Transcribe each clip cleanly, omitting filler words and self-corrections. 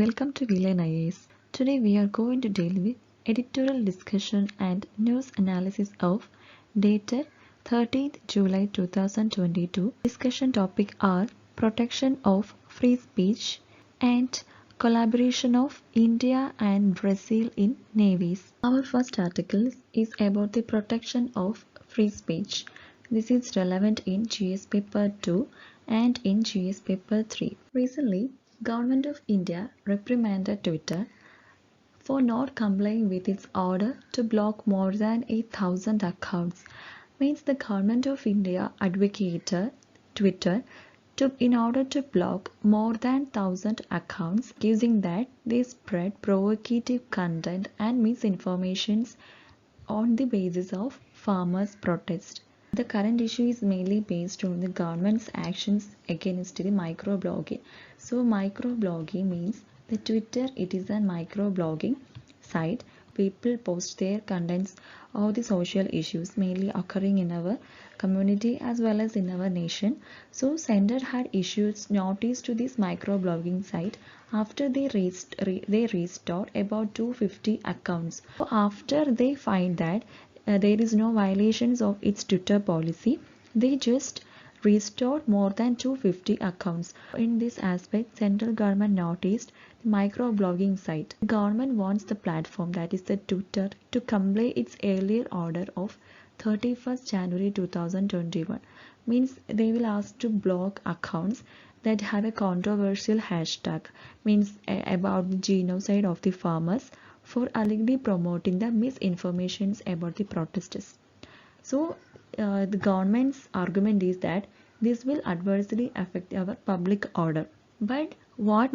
welcome to vlearnias. Today we are going to deal with editorial discussion and news analysis of dated 30th July 2022. Discussion topic are protection of free speech and collaboration of India and Brazil in navies. Our first article is about the protection of free speech. This is relevant in GS paper 2 and in GS paper 3. Recently, Government of India reprimanded Twitter for not complying with its order to block more than 8,000 accounts. Means the Government of India advocated Twitter in order to block more than 1,000 accounts, accusing that they spread provocative content and misinformations on the basis of farmers' protest. The current issue is mainly based on the government's actions against the microblogging. So microblogging means the Twitter, it is a microblogging site. People post their contents of the social issues mainly occurring in our community as well as in our nation. So Center had issued notice to this microblogging site after they restored about 250 accounts. So after they find that there is no violations of its Twitter policy, they just restored more than 250 accounts. In this aspect, central government noticed the microblogging site. The government wants the platform, that is the Twitter, to comply its earlier order of 31st January 2021. Means they will ask to block accounts that have a controversial hashtag, means about the genocide of the farmers, for allegedly promoting the misinformations about the protesters. So the government's argument is that this will adversely affect our public order. But what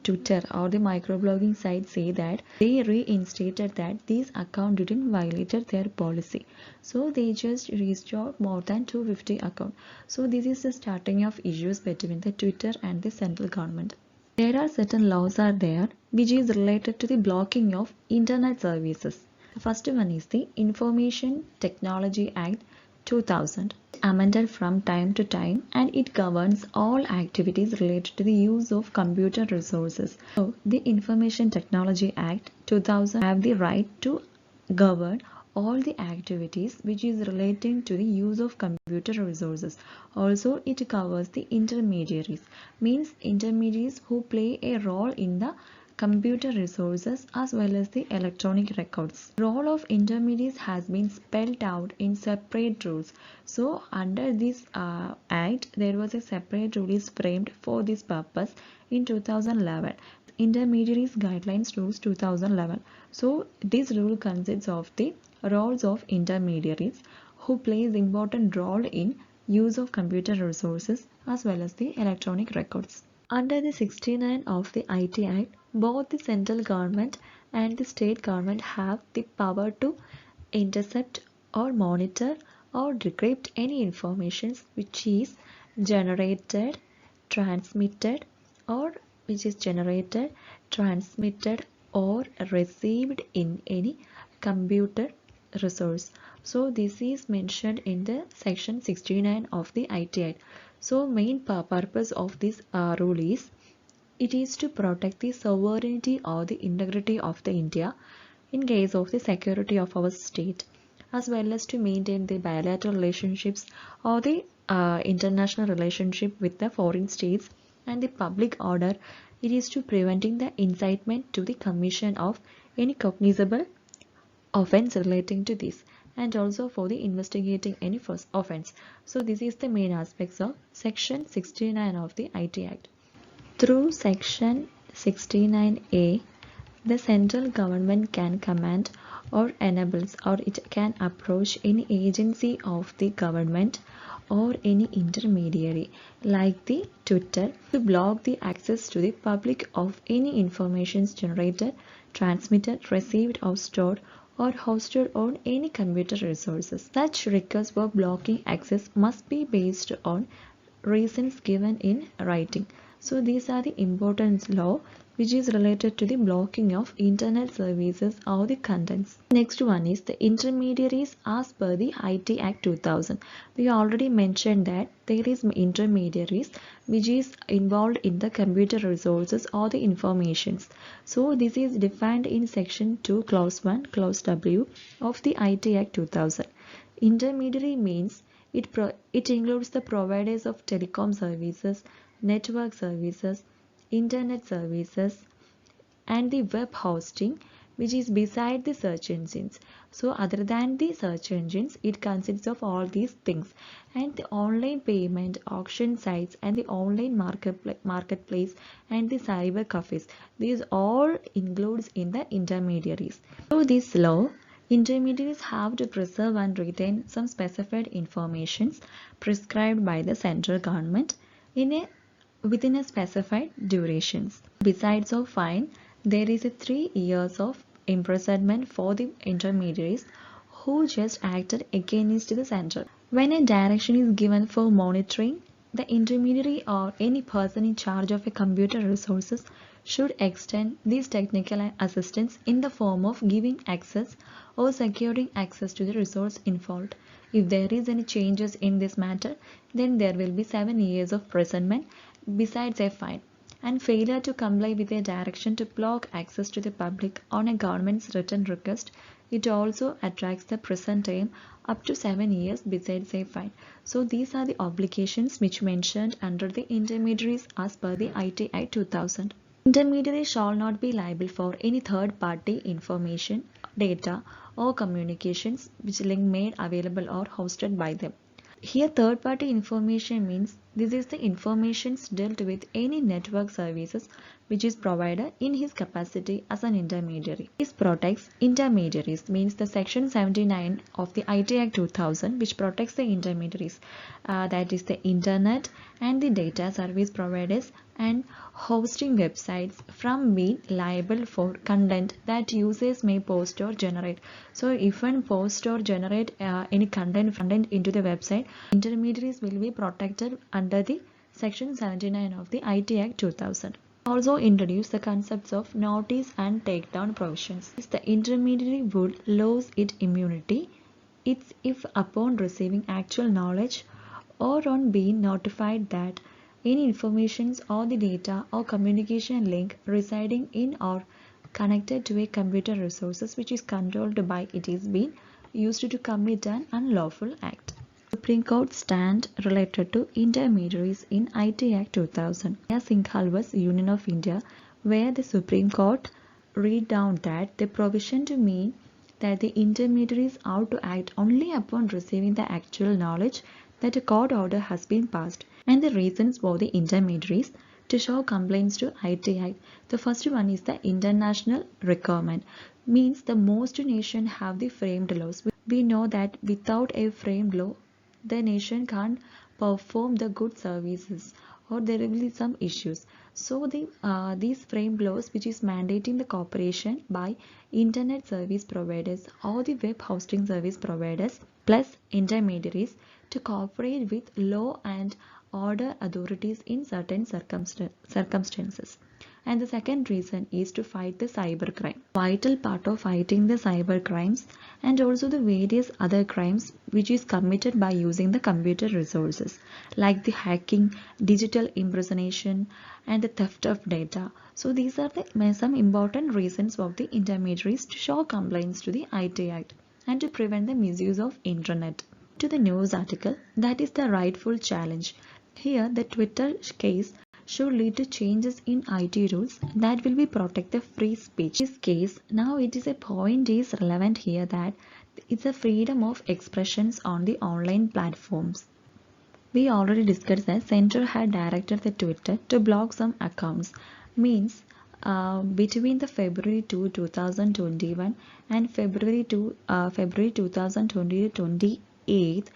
Twitter or the microblogging site say that they reinstated that these accounts didn't violate their policy. So they just restored more than 250 accounts. So this is the starting of issues between the Twitter and the central government. There are certain laws are there which is related to the blocking of internet services. The first one is the Information Technology Act 2000, amended from time to time, and it governs all activities related to the use of computer resources. So the Information Technology Act 2000 have the right to govern all the activities which is relating to the use of computer resources. Also, it covers the intermediaries, means intermediaries who play a role in the computer resources as well as the electronic records. Role of intermediaries has been spelled out in separate rules. So under this act, there was a separate rule is framed for this purpose in 2011. Intermediaries Guidelines Rules 2011. So this rule consists of the roles of intermediaries who plays important role in use of computer resources as well as the electronic records. Under the 69 of the IT Act, both the central government and the state government have the power to intercept or monitor or decrypt any information which is generated, transmitted or received in any computer resource. So this is mentioned in the section 69 of the IT Act. So main purpose of this rule is it is to protect the sovereignty or the integrity of the India in case of the security of our state, as well as to maintain the bilateral relationships or the international relationship with the foreign states and the public order. It is to preventing the incitement to the commission of any cognizable offense relating to this, and also for the investigating any first offense. So this is the main aspects of section 69 of the IT Act. Through section 69A, the central government can command or enables or it can approach any agency of the government or any intermediary like the Twitter to block the access to the public of any information generated, transmitted, received or stored or hosted on any computer resources. Such requests for blocking access must be based on reasons given in writing. So these are the important law which is related to the blocking of internet services or the contents. Next one is the intermediaries as per the IT Act 2000. We already mentioned that there is intermediaries which is involved in the computer resources or the informations. So this is defined in section 2 clause 1 clause W of the IT Act 2000. Intermediary means it includes the providers of telecom services, network services, internet services, and the web hosting, which is beside the search engines. So other than the search engines, it consists of all these things, and the online payment, auction sites, and the online marketplace and the cyber cafes. These all includes in the intermediaries. So this law, intermediaries have to preserve and retain some specified informations prescribed by the central government within a specified durations. Besides of fine, there is a 3 years of imprisonment for the intermediaries who just acted against the center. When a direction is given for monitoring, the intermediary or any person in charge of a computer resources should extend this technical assistance in the form of giving access or securing access to the resource involved. If there is any changes in this matter, then there will be 7 years of imprisonment besides a fine. And failure to comply with a direction to block access to the public on a government's written request, it also attracts the prison term up to 7 years besides a fine. So these are the obligations which mentioned under the intermediaries as per the IT Act 2000. Intermediaries shall not be liable for any third-party information, data, or communications which link made available or hosted by them. Here, third-party information means this is the information dealt with any network services which is provided in his capacity as an intermediary. This protects intermediaries, means the section 79 of the IT Act 2000 which protects the intermediaries, that is the internet and the data service providers and hosting websites from being liable for content that users may post or generate. So if one post or generate any content into the website, intermediaries will be protected under the section 79 of the IT Act 2000. Also introduce the concepts of notice and takedown provisions. The intermediary would lose its immunity if upon receiving actual knowledge or on being notified that any information or the data or communication link residing in or connected to a computer resources which is controlled by it is being used to commit an unlawful act. Supreme Court stand related to intermediaries in IT Act 2000. Singhal vs. Union of India, where the Supreme Court read down that the provision to mean that the intermediaries are to act only upon receiving the actual knowledge that a court order has been passed, and the reasons for the intermediaries to show complaints to IT Act. The first one is the international requirement, means the most nation have the framed laws. We know that without a framed law, the nation can't perform the good services or there will be some issues. So these framed laws which is mandating the cooperation by internet service providers or the web hosting service providers plus intermediaries to cooperate with law and order authorities in certain circumstances. And the second reason is to fight the cybercrime. Vital part of fighting the cyber crimes and also the various other crimes which is committed by using the computer resources like the hacking, digital impersonation and the theft of data. So these are some important reasons of the intermediaries to show complaints to the IT Act and to prevent the misuse of internet. To the news article, that is the rightful challenge. Here the Twitter case should lead to changes in IT rules that will be protect the free speech. In this case, now it is a point is relevant here that it's a freedom of expressions on the online platforms. We already discussed that Center had directed the Twitter to block some accounts. Means between the February 2, 2021 and February 2028,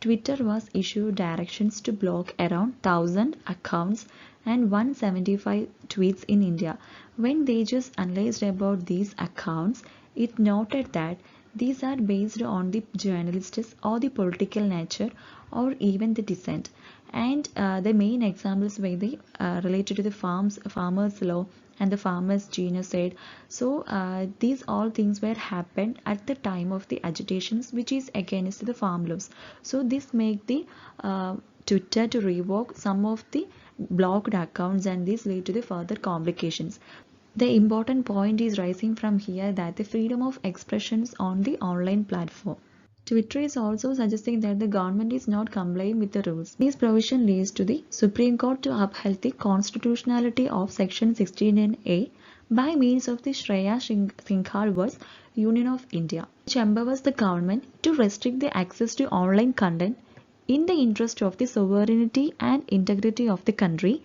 Twitter was issued directions to block around 1000 accounts and 175 tweets in India. When they just analyzed about these accounts, it noted that these are based on the journalists or the political nature or even the dissent. And the main examples were the related to the farmers law and the farmers genocide. So these all things were happened at the time of the agitations which is against the farm laws. So this make the Twitter to revoke some of the blocked accounts, and this lead to the further complications. The important point is rising from here that the freedom of expressions on the online platform. Twitter is also suggesting that the government is not complying with the rules. This provision leads to the Supreme Court to uphold the constitutionality of Section 16(a) by means of the Shreya Singhal vs. Union of India, which empowers the government to restrict the access to online content in the interest of the sovereignty and integrity of the country,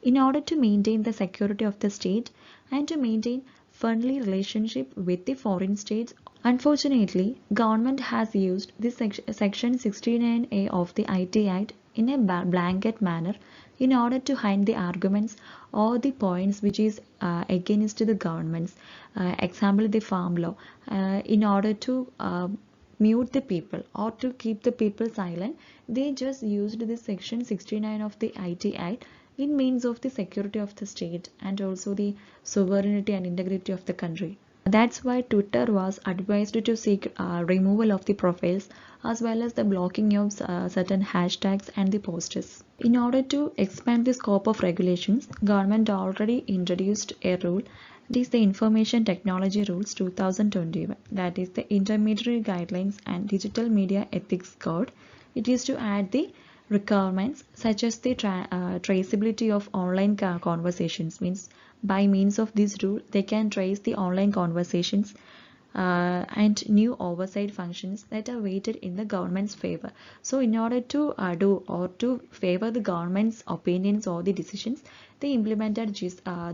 in order to maintain the security of the state and to maintain friendly relationship with the foreign states. Unfortunately, government has used this section 69A of the IT Act in a blanket manner in order to hide the arguments or the points which is against the governments. Example, the farm law, in order to mute the people or to keep the people silent, they just used this section 69 of the IT Act in means of the security of the state and also the sovereignty and integrity of the country. That's why Twitter was advised to seek removal of the profiles as well as the blocking of certain hashtags and the posters. In order to expand the scope of regulations, government already introduced a rule. It is the Information Technology Rules 2021, that is the Intermediary Guidelines and Digital Media Ethics Code. It is to add the requirements such as the traceability of online conversations. Means by means of this rule they can trace the online conversations and new oversight functions that are weighted in the government's favor. So in order to do or to favor the government's opinions or the decisions, they implemented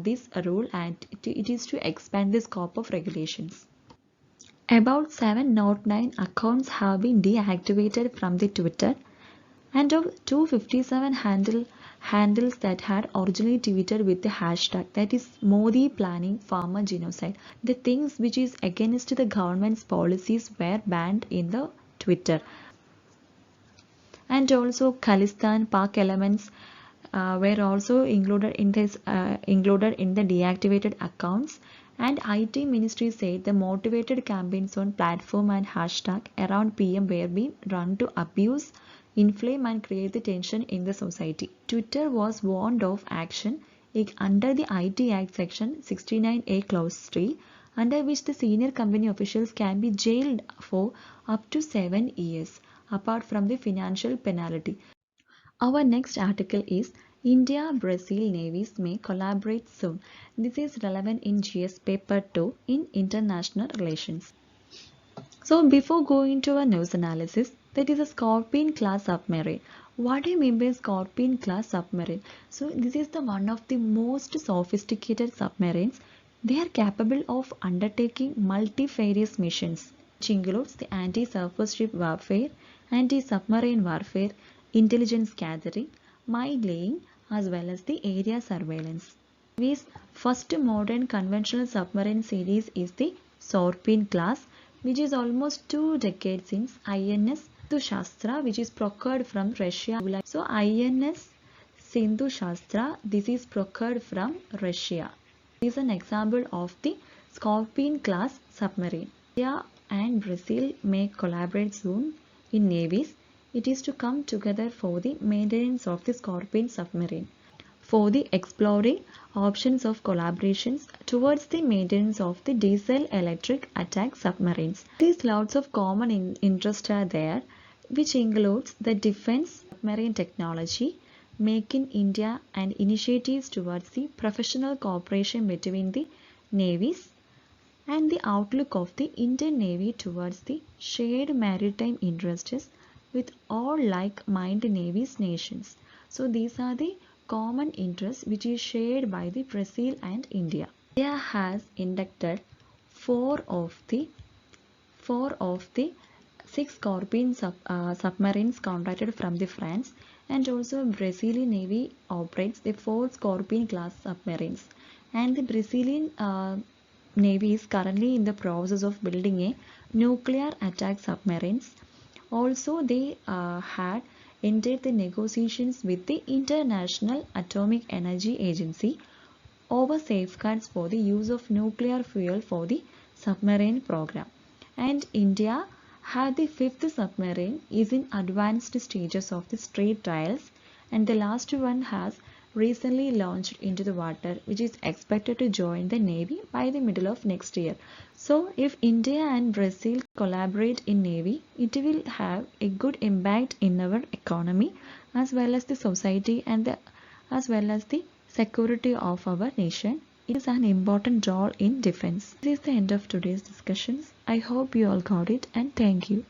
this rule, and it is to expand the scope of regulations. About 709 accounts have been deactivated from the Twitter, and of 257 handles that had originally tweeted with the hashtag, that is Modi planning farmer genocide. The things which is against the government's policies were banned in the Twitter. And also Khalistan Pak elements were also included in the deactivated accounts. And IT Ministry said the motivated campaigns on platform and hashtag around PM were being run to abuse, inflame and create the tension in the society. Twitter was warned of action under the IT Act section 69A clause 3, under which the senior company officials can be jailed for up to 7 years, apart from the financial penalty. Our next article is India-Brazil navies may collaborate soon. This is relevant in GS paper 2 in international relations. So before going to a news analysis, that is a Scorpion class submarine. What do you mean by Scorpion class submarine? So this is the one of the most sophisticated submarines. They are capable of undertaking multifarious missions, which includes the anti-surface ship warfare, anti-submarine warfare, intelligence gathering, mine laying, as well as the area surveillance. This first modern conventional submarine series is the Scorpion class, which is almost 2 decades since INS Sindhu Shastra, which is procured from Russia. So INS Sindhu Shastra, this is procured from Russia. This is an example of the Scorpion class submarine. India and Brazil may collaborate soon in navies. It is to come together for the maintenance of the Scorpion submarine, for the exploring options of collaborations towards the maintenance of the diesel-electric attack submarines. These lots of common interest are there, which includes the defense, submarine technology, Make in India, and initiatives towards the professional cooperation between the navies, and the outlook of the Indian Navy towards the shared maritime interests with all like-minded navies nations. So these are the common interests which is shared by the Brazil and India. India has inducted four of the 6 Scorpion submarines contracted from the France, and also Brazilian Navy operates the 4 Scorpion class submarines, and the Brazilian Navy is currently in the process of building a nuclear attack submarines. Also they had entered the negotiations with the International Atomic Energy Agency over safeguards for the use of nuclear fuel for the submarine program. And India had the fifth submarine is in advanced stages of the street trials, and the last one has recently launched into the water, which is expected to join the Navy by the middle of next year. So if India and Brazil collaborate in Navy, it will have a good impact in our economy as well as the society and as well as the security of our nation. It is an important role in defense. This is the end of today's discussions. I hope you all got it, and thank you.